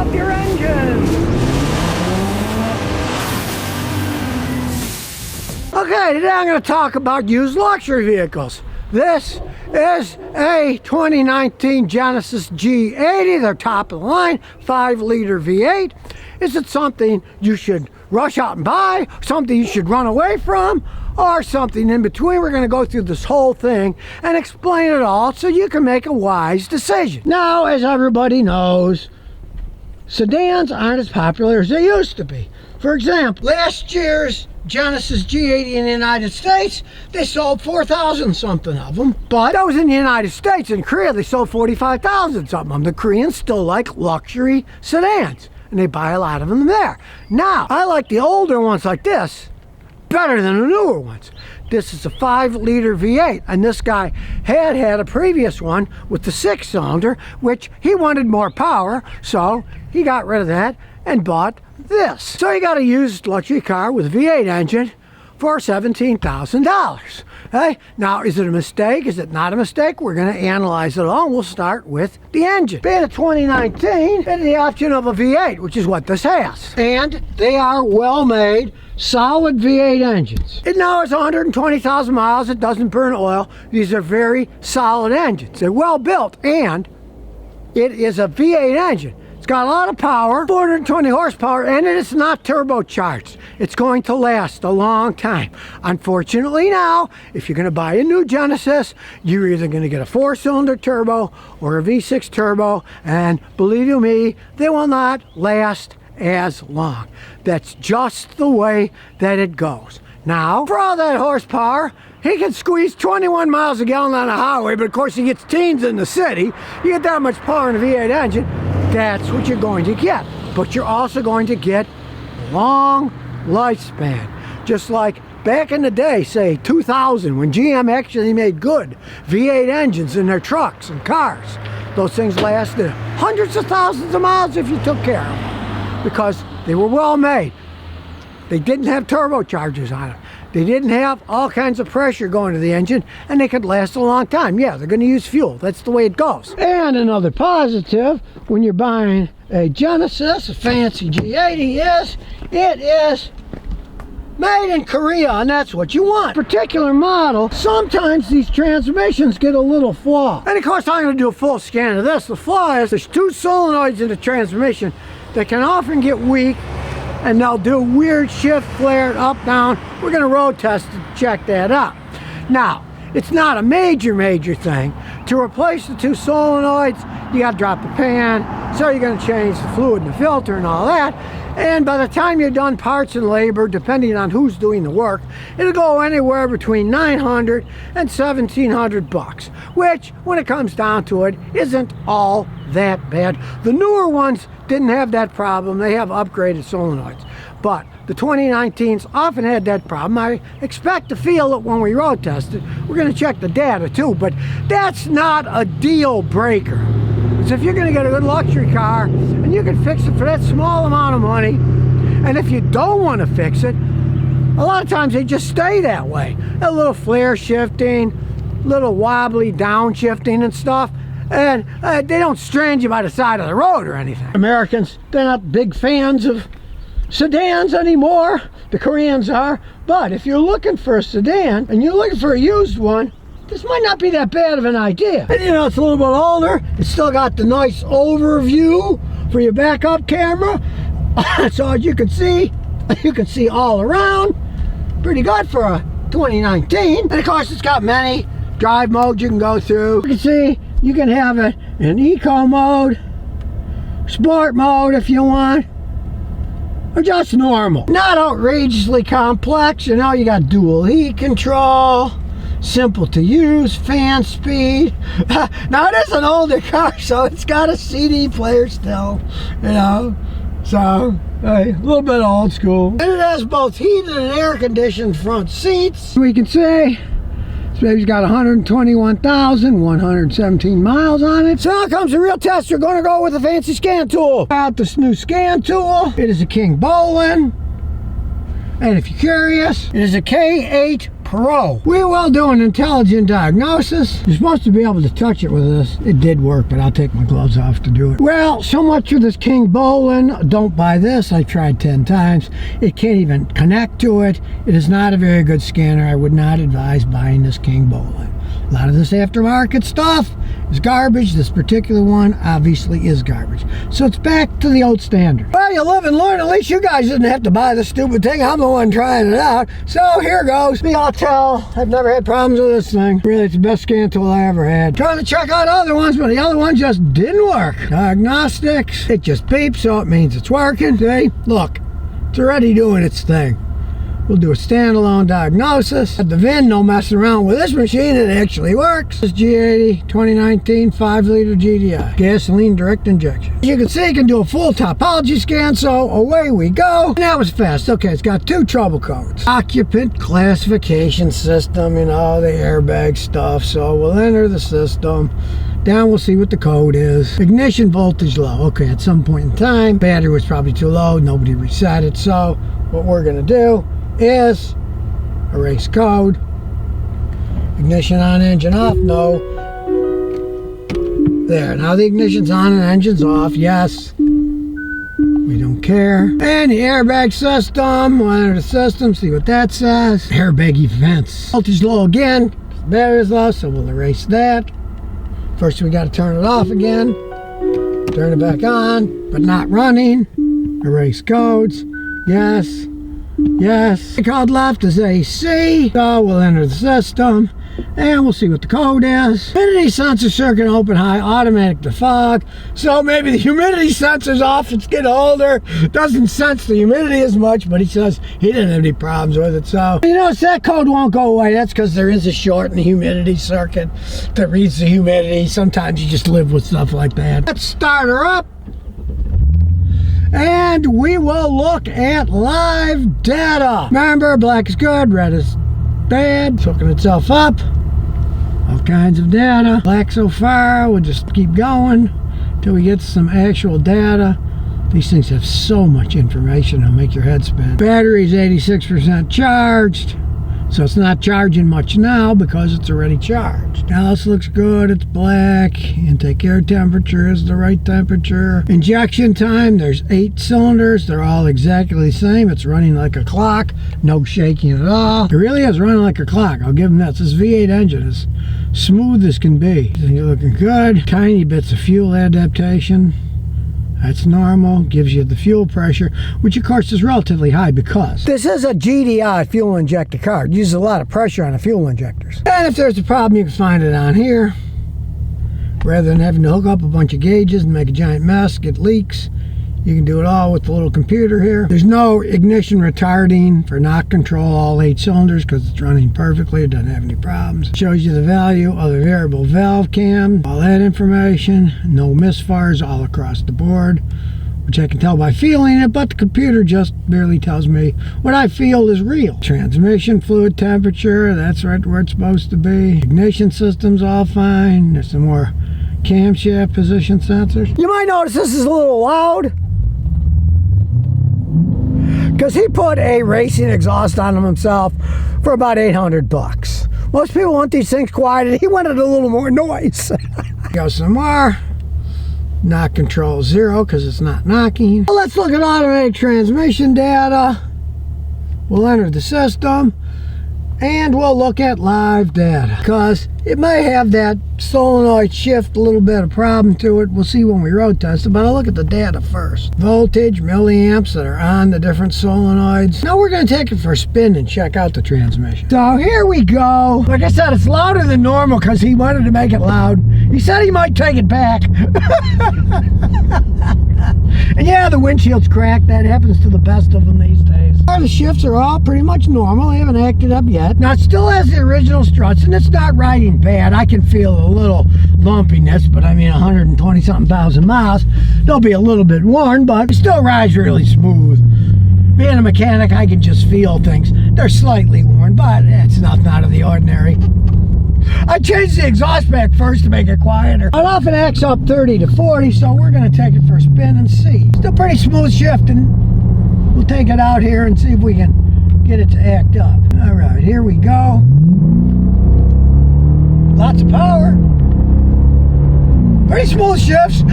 up your engine. Okay, today I'm going to talk about used luxury vehicles. This is a 2019 Genesis G80, their top of the line, 5-liter V8. Is it something you should rush out and buy, something you should run away from, or something in between? We're going to go through this whole thing and explain it all so you can make a wise decision. Now, as everybody knows, sedans aren't as popular as they used to be. For example, last year's Genesis G80 in the United States, they sold 4,000 something of them, but that was in the United States. In Korea, they sold 45,000 something of them. The Koreans still like luxury sedans, and they buy a lot of them there. Now, I like the older ones like this better than the newer ones. This is a 5-liter V8, and this guy had a previous one with the 6-cylinder, which he wanted more power, so he got rid of that and bought this. So he got a used luxury car with a V8 engine for $17,000. Okay? Now, is it a mistake? Is it not a mistake? We're going to analyze it all. We'll start with the engine. Being a 2019, it had the option of a V8, which is what this has. And they are well-made, solid V8 engines. It now has 120,000 miles. It doesn't burn oil. These are very solid engines. They're well built, and it is a V8 engine. It's got a lot of power, 420 horsepower, and it is not turbocharged. It's going to last a long time. Unfortunately now, if you're going to buy a new Genesis, you're either going to get a 4-cylinder turbo or a V6 turbo, and believe you me, they will not last as long. That's just the way that it goes. Now, for all that horsepower, he can squeeze 21 miles a gallon on a highway, but of course he gets teens in the city. You get that much power in a V8 engine, that's what you're going to get. But you're also going to get long lifespan. Just like back in the day, say 2000, when GM actually made good V8 engines in their trucks and cars. Those things lasted hundreds of thousands of miles if you took care of them, because they were well made. They didn't have turbochargers on them. They didn't have all kinds of pressure going to the engine, and they could last a long time. Yeah, they're going to use fuel. That's the way it goes. And another positive, when you're buying a Genesis, a fancy G80, is it is made in Korea, and that's what you want. Particular model, sometimes these transmissions get a little flaw. And of course, I'm going to do a full scan of this. The flaw is there's 2 solenoids in the transmission that can often get weak, and they'll do weird shift, flare, up, down. We're going to road test to check that out. Now, it's not a major thing. To replace the 2 solenoids, you got to drop the pan, so you're going to change the fluid and the filter and all that. And by the time you're done parts and labor, depending on who's doing the work, it'll go anywhere between $900 and $1,700, which, when it comes down to it, isn't all that bad. The newer ones didn't have that problem. They have upgraded solenoids. But the 2019s often had that problem. I expect to feel it when we road test it. We're going to check the data too, but that's not a deal breaker. So if you're going to get a good luxury car and you can fix it for that small amount of money, and if you don't want to fix it, a lot of times they just stay that way. A little flare shifting, little wobbly downshifting and stuff, and they don't strand you by the side of the road or anything. Americans, they're not big fans of sedans anymore. The Koreans are. But if you're looking for a sedan and you're looking for a used one, this might not be that bad of an idea. And you know, it's a little bit older. It's still got the nice overview for your backup camera. So as you can see all around. Pretty good for a 2019. And of course, it's got many drive modes you can go through. You can see you can have it in eco mode, sport mode if you want, or just normal. Not outrageously complex. You know, you got dual heat control, simple to use, fan speed. Now it is an older car, so it's got a CD player still, you know, so a little bit old school. And it has both heated and air conditioned front seats. We can see this baby's got 121,117 miles on it. So now comes the real test. You're going to go with a fancy scan tool. Got this new scan tool. It is a King Bolin. And if you're curious, it is a K8 Pro. We will do an intelligent diagnosis. You're supposed to be able to touch it with this. It did work, but I'll take my gloves off to do it. Well, so much for this King Bolin. Don't buy this. I tried 10 times. It can't even connect to it. It is not a very good scanner. I would not advise buying this King Bolin. A lot of this aftermarket stuff is garbage. This particular one obviously is garbage. So it's back to the old standard. Well, you live and learn. At least you guys didn't have to buy this stupid thing. I'm the one trying it out. So here goes. Me, I'll tell. I've never had problems with this thing. Really, it's the best scan tool I ever had. Trying to check out other ones, but the other one just didn't work. Diagnostics. It just beeps, so it means it's working. See? Look, it's already doing its thing. We'll do a standalone diagnosis. At the VIN, no messing around with this machine. It actually works. This G80 2019 5-liter GDI. Gasoline direct injection. As you can see, you can do a full topology scan, so away we go. And that was fast. Okay, it's got 2 trouble codes. Occupant classification system, you know, the airbag stuff. So we'll enter the system. Down, we'll see what the code is. Ignition voltage low. Okay, at some point in time, battery was probably too low. Nobody reset it. So what we're going to do is erase code. Ignition on, engine off. No. There. Now the ignition's on and engine's off. Yes. We don't care. And the airbag system. We'll enter the system. See what that says. Airbag events. Voltage low again. Battery's low, so we'll erase that. First we got to turn it off again. Turn it back on, but not running. Erase codes. Yes. Yes. The code left is AC. So we'll enter the system and we'll see what the code is. Humidity sensor circuit open high, automatic defog. So maybe the humidity sensor's off. It's getting older. Doesn't sense the humidity as much, but he says he didn't have any problems with it. So, you know, that code won't go away. That's because there is a short in the humidity circuit that reads the humidity. Sometimes you just live with stuff like that. Let's start her up. And we will look at live data. Remember, black is good, red is bad. It's hooking itself up. All kinds of data. Black so far. We'll just keep going until we get some actual data. These things have so much information, it'll make your head spin. Battery's 86% charged. So it's not charging much now because it's already charged. Now this looks good. It's black. Intake air temperature is the right temperature. Injection time, there's 8 cylinders. They're all exactly the same. It's running like a clock. No shaking at all. It really is running like a clock. I'll give them that. This V8 engine is smooth as can be. You're looking good. Tiny bits of fuel adaptation. That's normal, gives you the fuel pressure, which of course is relatively high because this is a GDI fuel injector car. It uses a lot of pressure on the fuel injectors. And if there's a problem, you can find it on here. Rather than having to hook up a bunch of gauges and make a giant mess, get leaks, you can do it all with the little computer here. There's no ignition retarding for knock control, all 8 cylinders, because it's running perfectly. It doesn't have any problems. It shows you the value of the variable valve cam, all that information. No misfires all across the board, which I can tell by feeling it, but the computer just barely tells me what I feel is real. Transmission fluid temperature, that's right where it's supposed to be. Ignition system's all fine. There's some more camshaft position sensors. You might notice this is a little loud, because he put a racing exhaust on them himself for about 800 bucks. Most people want these things quieted. He wanted a little more noise. Go some more. Knock control 0 because it's not knocking. Well, let's look at automatic transmission data. We'll enter the system and we'll look at live data because it may have that solenoid shift, a little bit of problem to it. We'll see when we road test it, but I'll look at the data first. Voltage, milliamps that are on the different solenoids. Now we're going to take it for a spin and check out the transmission. So here we go. Like I said, it's louder than normal because he wanted to make it loud. He said he might take it back. And yeah, the windshield's cracked. That happens to the best of them these days. The shifts are all pretty much normal. They haven't acted up yet. Now it still has the original struts and it's not riding bad. I can feel a little lumpiness, but I mean 120 something thousand miles. They'll be a little bit worn, but it still rides really smooth. Being a mechanic, I can just feel things. They're slightly worn, but it's nothing out of the ordinary. I changed the exhaust back first to make it quieter. It often acts up 30 to 40, so we're going to take it for a spin and see. Still pretty smooth shifting. We'll take it out here and see if we can get it to act up. All right, here we go. Lots of power. Pretty smooth shifts.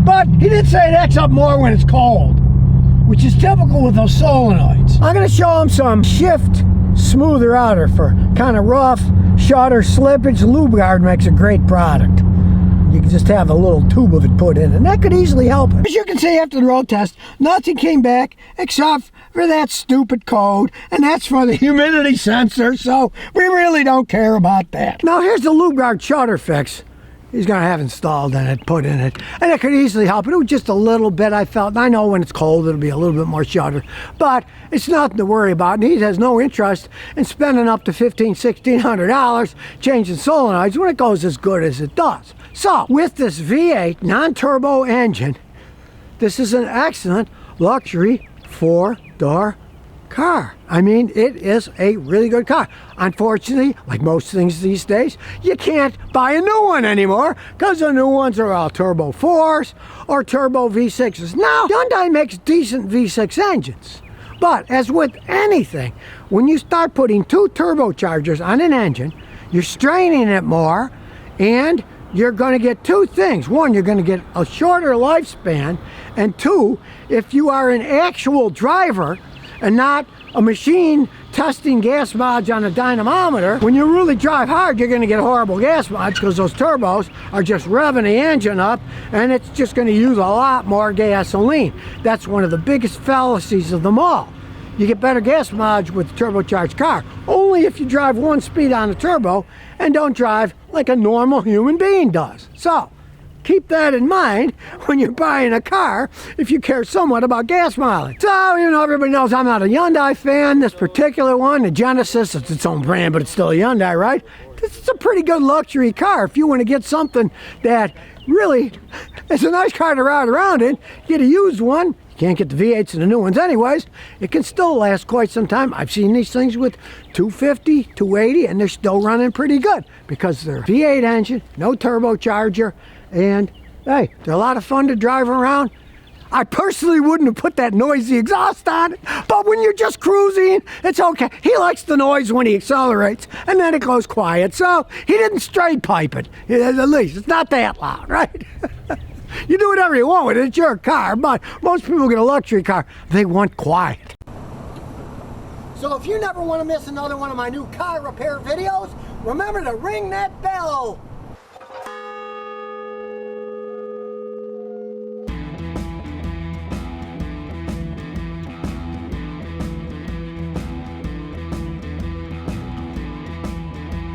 But he did say it acts up more when it's cold, which is typical with those solenoids. I'm going to show him some shift smoother outer for kind of rough, shorter slippage. Lube Guard makes a great product. You can just have a little tube of it put in, and that could easily help it. As you can see after the road test, nothing came back except for that stupid code, and that's for the humidity sensor, so we really don't care about that. Now here's the Lube Guard shutter fix he's going to have installed in it, put in it, and it could easily help it. It was just a little bit, I felt. And I know when it's cold it'll be a little bit more shutter, but it's nothing to worry about, and he has no interest in spending up to $1,500-$1,600 changing solenoids when it goes as good as it does. So with this V8 non-turbo engine, this is an excellent luxury four-door car. I mean, it is a really good car. Unfortunately, like most things these days, you can't buy a new one anymore because the new ones are all turbo 4s or turbo V6s. Now, Hyundai makes decent V6 engines, but as with anything, when you start putting two turbochargers on an engine, you're straining it more, and you're going to get two things. One, you're going to get a shorter lifespan, and two, if you are an actual driver and not a machine testing gas mileage on a dynamometer, when you really drive hard, you're going to get horrible gas mileage because those turbos are just revving the engine up, and it's just going to use a lot more gasoline. That's one of the biggest fallacies of them all. You get better gas mileage with a turbocharged car only if you drive one speed on the turbo and don't drive like a normal human being does. So keep that in mind when you're buying a car if you care somewhat about gas mileage. So, you know, everybody knows I'm not a Hyundai fan. This particular one, the Genesis, it's its own brand, but it's still a Hyundai, right? This is a pretty good luxury car. If you want to get something that really is a nice car to ride around in, get a used one. You can't get the V8s and the new ones anyways. It can still last quite some time. I've seen these things with 250, 280, and they're still running pretty good because they're V8 engine, no turbocharger, and hey, they're a lot of fun to drive around. I personally wouldn't have put that noisy exhaust on it, but when you're just cruising, it's okay. He likes the noise when he accelerates, and then it goes quiet, so he didn't straight pipe it. At least it's not that loud, right? You do whatever you want with it, it's your car, but most people get a luxury car, they want quiet. So if you never want to miss another one of my new car repair videos, remember to ring that bell.